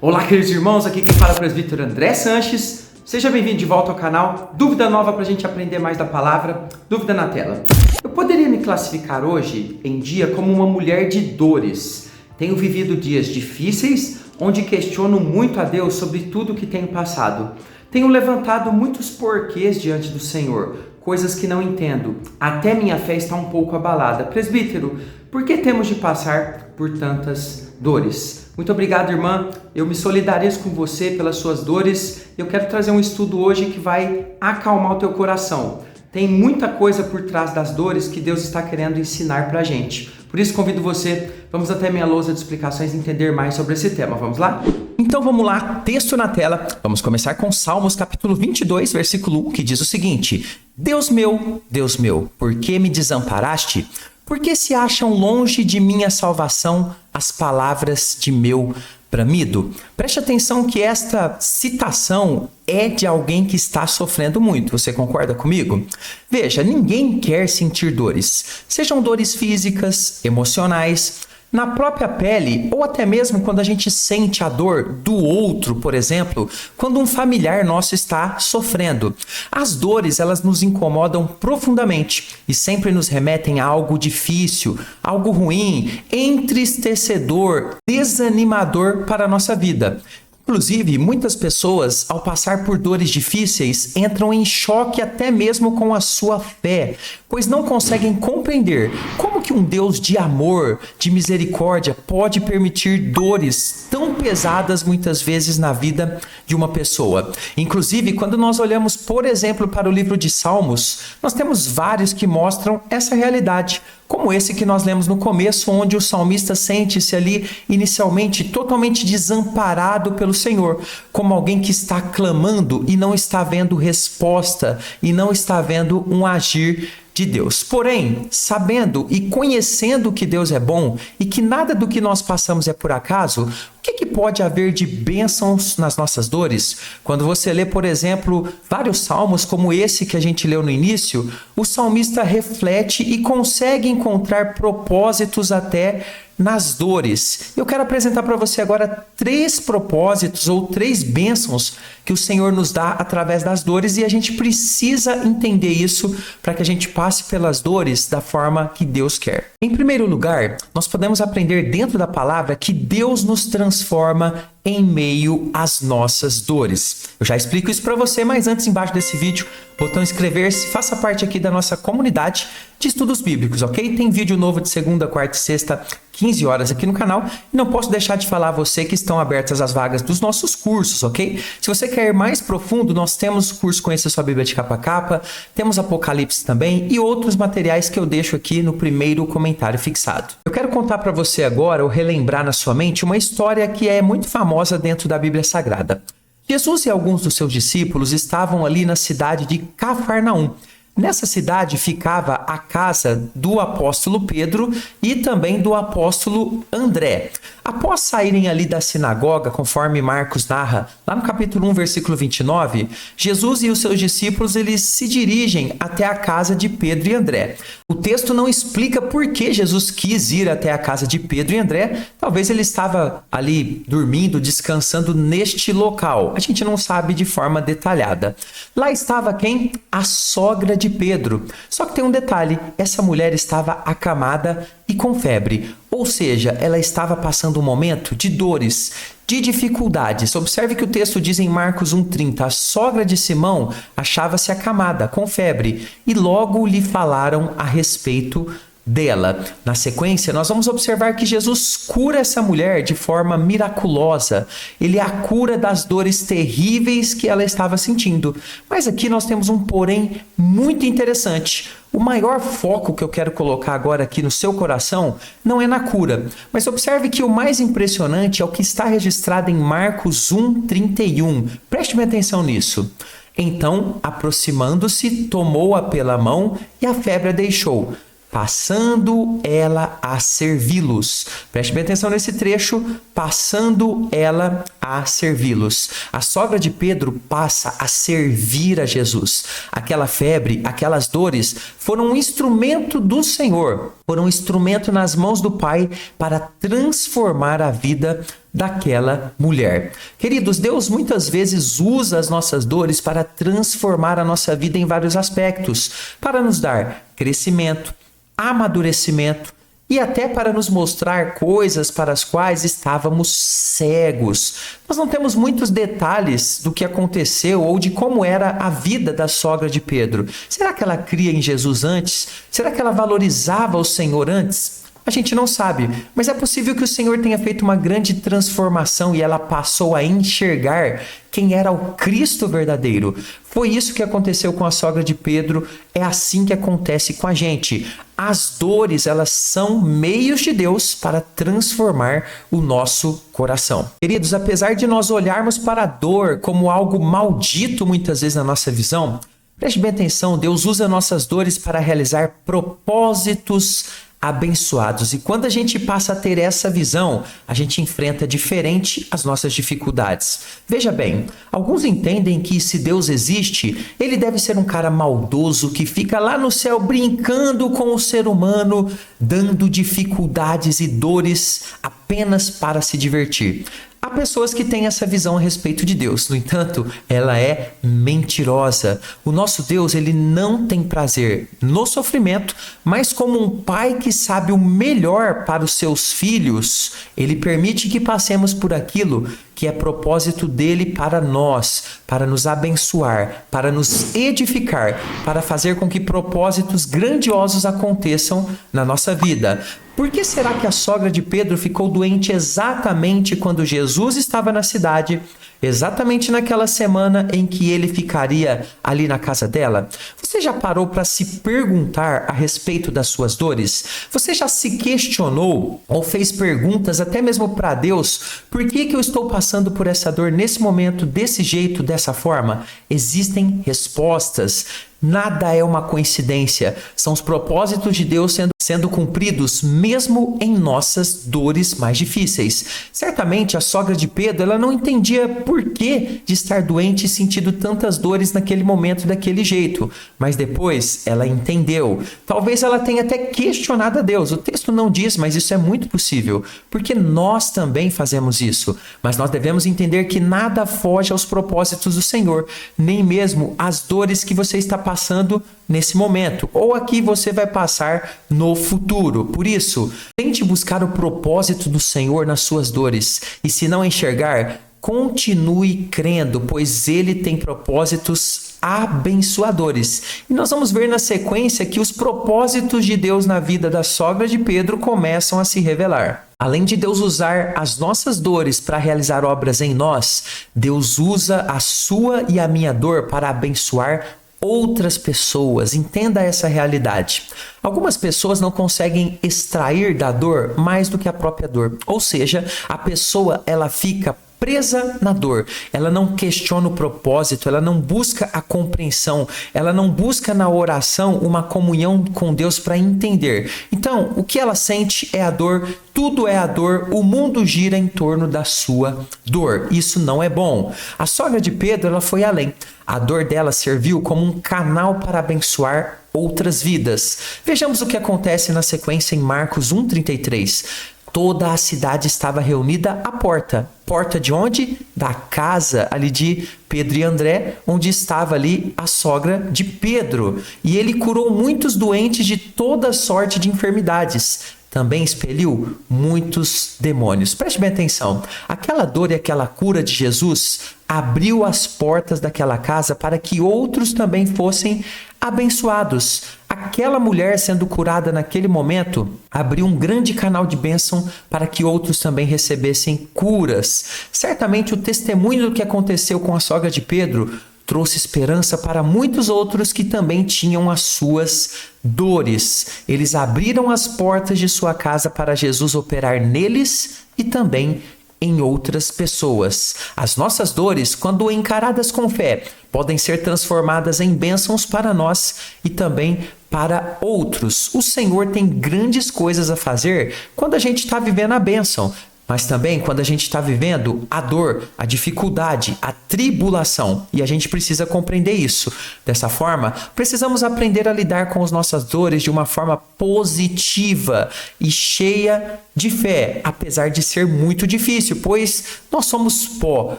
Olá, queridos irmãos, aqui quem fala é o presbítero André Sanches. Seja bem-vindo de volta ao canal Dúvida Nova para a gente aprender mais da palavra, Dúvida na Tela. Eu poderia me classificar hoje em dia como uma mulher de dores. Tenho vivido dias difíceis, onde questiono muito a Deus sobre tudo que tenho passado. Tenho levantado muitos porquês diante do Senhor, coisas que não entendo. Até minha fé está um pouco abalada. Presbítero, por que temos de passar por tantas dores? Muito obrigado, irmã. Eu me solidarizo com você pelas suas dores. Eu quero trazer um estudo hoje que vai acalmar o teu coração. Tem muita coisa por trás das dores que Deus está querendo ensinar pra gente. Por isso convido você, vamos até minha lousa de explicações e entender mais sobre esse tema. Vamos lá? Então vamos lá, texto na tela. Vamos começar com Salmos capítulo 22, versículo 1, que diz o seguinte: Deus meu, por que me desamparaste? Por que se acham longe de minha salvação as palavras de meu bramido? Preste atenção que esta citação é de alguém que está sofrendo muito. Você concorda comigo? Veja, ninguém quer sentir dores. Sejam dores físicas, emocionais, na própria pele, ou até mesmo quando a gente sente a dor do outro, por exemplo, quando um familiar nosso está sofrendo. As dores, elas nos incomodam profundamente e sempre nos remetem a algo difícil, algo ruim, entristecedor, desanimador para a nossa vida. Inclusive, muitas pessoas, ao passar por dores difíceis, entram em choque até mesmo com a sua fé, pois não conseguem compreender como que um Deus de amor, de misericórdia, pode permitir dores tão pesadas muitas vezes na vida de uma pessoa. Inclusive, quando nós olhamos, por exemplo, para o livro de Salmos, nós temos vários que mostram essa realidade, como esse que nós lemos no começo, onde o salmista sente-se ali inicialmente totalmente desamparado pelo Senhor, como alguém que está clamando e não está vendo resposta e não está vendo um agir de Deus. Porém, sabendo e conhecendo que Deus é bom e que nada do que nós passamos é por acaso, o que pode haver de bênçãos nas nossas dores? Quando você lê, por exemplo, vários salmos como esse que a gente leu no início, o salmista reflete e consegue encontrar propósitos até nas dores. Eu quero apresentar para você agora 3 propósitos ou 3 bênçãos que o Senhor nos dá através das dores e a gente precisa entender isso para que a gente passe pelas dores da forma que Deus quer. Em primeiro lugar, nós podemos aprender dentro da palavra que Deus nos transforma em meio às nossas dores. Eu já explico isso para você, mas antes, embaixo desse vídeo, botão inscrever-se, faça parte aqui da nossa comunidade de estudos bíblicos, ok? Tem vídeo novo de segunda, quarta e sexta, 15 horas aqui no canal. E não posso deixar de falar a você que estão abertas as vagas dos nossos cursos, ok? Se você quer ir mais profundo, nós temos o curso Conheça Sua Bíblia de Capa a Capa, temos Apocalipse também e outros materiais que eu deixo aqui no primeiro comentário fixado. Eu quero contar para você agora, ou relembrar na sua mente, uma história que é muito famosa dentro da Bíblia Sagrada. Jesus e alguns dos seus discípulos estavam ali na cidade de Cafarnaum. Nessa cidade ficava a casa do apóstolo Pedro e também do apóstolo André. Após saírem ali da sinagoga, conforme Marcos narra, lá no capítulo 1, versículo 29, Jesus e os seus discípulos eles se dirigem até a casa de Pedro e André. O texto não explica por que Jesus quis ir até a casa de Pedro e André. Talvez ele estava ali dormindo, descansando neste local. A gente não sabe de forma detalhada. Lá estava quem? A sogra de Pedro. Só que tem um detalhe, essa mulher estava acamada e com febre, ou seja, ela estava passando um momento de dores, de dificuldades. Observe que o texto diz em Marcos 1,30, a sogra de Simão achava-se acamada, com febre, e logo lhe falaram a respeito dela. Na sequência, nós vamos observar que Jesus cura essa mulher de forma miraculosa. Ele a cura das dores terríveis que ela estava sentindo. Mas aqui nós temos um porém muito interessante. O maior foco que eu quero colocar agora aqui no seu coração não é na cura, mas observe que o mais impressionante é o que está registrado em Marcos 1,31. Preste bem atenção nisso. Então, aproximando-se, tomou-a pela mão e a febre a deixou, passando ela a servi-los. Preste bem atenção nesse trecho, passando ela a servi-los. A sogra de Pedro passa a servir a Jesus. Aquela febre, aquelas dores foram um instrumento do Senhor. foram um instrumento nas mãos do Pai para transformar a vida daquela mulher. Queridos, Deus muitas vezes usa as nossas dores para transformar a nossa vida em vários aspectos, para nos dar crescimento, amadurecimento e até para nos mostrar coisas para as quais estávamos cegos. Nós não temos muitos detalhes do que aconteceu ou de como era a vida da sogra de Pedro. Será que ela cria em Jesus antes? Será que ela valorizava o Senhor antes? A gente não sabe, mas é possível que o Senhor tenha feito uma grande transformação e ela passou a enxergar quem era o Cristo verdadeiro. Foi isso que aconteceu com a sogra de Pedro, é assim que acontece com a gente. As dores, elas são meios de Deus para transformar o nosso coração. Queridos, apesar de nós olharmos para a dor como algo maldito muitas vezes na nossa visão, preste bem atenção, Deus usa nossas dores para realizar propósitos abençoados. E quando a gente passa a ter essa visão, a gente enfrenta diferente as nossas dificuldades. Veja bem, alguns entendem que se Deus existe, ele deve ser um cara maldoso que fica lá no céu brincando com o ser humano, dando dificuldades e dores apenas para se divertir. Há pessoas que têm essa visão a respeito de Deus, no entanto, ela é mentirosa. O nosso Deus, ele não tem prazer no sofrimento, mas como um pai que sabe o melhor para os seus filhos, ele permite que passemos por aquilo que é propósito dele para nós, para nos abençoar, para nos edificar, para fazer com que propósitos grandiosos aconteçam na nossa vida. Por que será que a sogra de Pedro ficou doente exatamente quando Jesus estava na cidade, exatamente naquela semana em que ele ficaria ali na casa dela? Você já parou para se perguntar a respeito das suas dores? Você já se questionou ou fez perguntas até mesmo para Deus? Por que eu estou passando por essa dor nesse momento, desse jeito, dessa forma? Existem respostas. Nada é uma coincidência. São os propósitos de Deus sendo cumpridos mesmo em nossas dores mais difíceis. Certamente a sogra de Pedro, ela não entendia por que de estar doente e sentindo tantas dores naquele momento daquele jeito, mas depois ela entendeu. Talvez ela tenha até questionado a Deus. O texto não diz, mas isso é muito possível, porque nós também fazemos isso. Mas nós devemos entender que nada foge aos propósitos do Senhor, nem mesmo as dores que você está passando nesse momento, ou aqui você vai passar no futuro. Por isso, tente buscar o propósito do Senhor nas suas dores, e se não enxergar, continue crendo, pois Ele tem propósitos abençoadores. E nós vamos ver na sequência que os propósitos de Deus na vida da sogra de Pedro começam a se revelar. Além de Deus usar as nossas dores para realizar obras em nós, Deus usa a sua e a minha dor para abençoar outras pessoas. Entenda essa realidade. Algumas pessoas não conseguem extrair da dor mais do que a própria dor. Ou seja, a pessoa ela fica presa na dor, ela não questiona o propósito, ela não busca a compreensão, ela não busca na oração uma comunhão com Deus para entender. Então, o que ela sente é a dor, tudo é a dor, o mundo gira em torno da sua dor. Isso não é bom. A sogra de Pedro, ela foi além. A dor dela serviu como um canal para abençoar outras vidas. Vejamos o que acontece na sequência em Marcos 1:33. Toda a cidade estava reunida à porta. Porta de onde? Da casa ali de Pedro e André, onde estava ali a sogra de Pedro. E ele curou muitos doentes de toda sorte de enfermidades. Também expeliu muitos demônios. Preste bem atenção. Aquela dor e aquela cura de Jesus abriu as portas daquela casa para que outros também fossem abençoados. Aquela mulher sendo curada naquele momento abriu um grande canal de bênção para que outros também recebessem curas. Certamente o testemunho do que aconteceu com a sogra de Pedro trouxe esperança para muitos outros que também tinham as suas dores. Eles abriram as portas de sua casa para Jesus operar neles e também em outras pessoas. As nossas dores, quando encaradas com fé, podem ser transformadas em bênçãos para nós e também para outros. O Senhor tem grandes coisas a fazer quando a gente está vivendo a bênção. mas também quando a gente está vivendo a dor, a dificuldade, a tribulação. E a gente precisa compreender isso. Dessa forma, precisamos aprender a lidar com as nossas dores de uma forma positiva e cheia de fé, apesar de ser muito difícil, pois nós somos pó,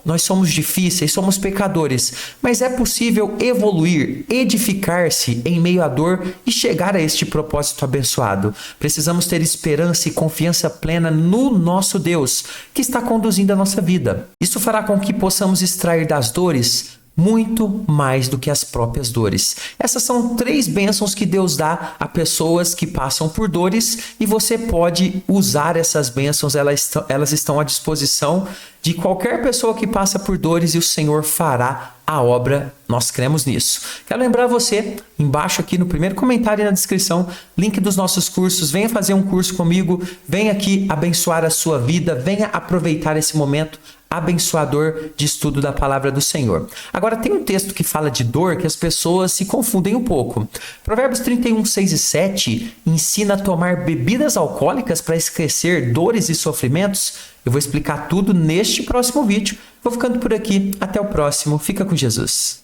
nós somos difíceis, somos pecadores, mas é possível evoluir, edificar-se em meio à dor e chegar a este propósito abençoado. Precisamos ter esperança e confiança plena no nosso Deus, que está conduzindo a nossa vida. Isso fará com que possamos extrair das dores muito mais do que as próprias dores. Essas são 3 bênçãos que Deus dá a pessoas que passam por dores e você pode usar essas bênçãos, elas estão à disposição de qualquer pessoa que passa por dores e o Senhor fará a obra, nós cremos nisso. Quero lembrar você, embaixo aqui no primeiro comentário e na descrição, link dos nossos cursos, venha fazer um curso comigo, venha aqui abençoar a sua vida, venha aproveitar esse momento abençoador de estudo da palavra do Senhor. Agora tem um texto que fala de dor que as pessoas se confundem um pouco. Provérbios 31, 6 e 7 ensina a tomar bebidas alcoólicas para esquecer dores e sofrimentos. Eu vou explicar tudo neste próximo vídeo. Vou ficando por aqui. Até o próximo. Fica com Jesus.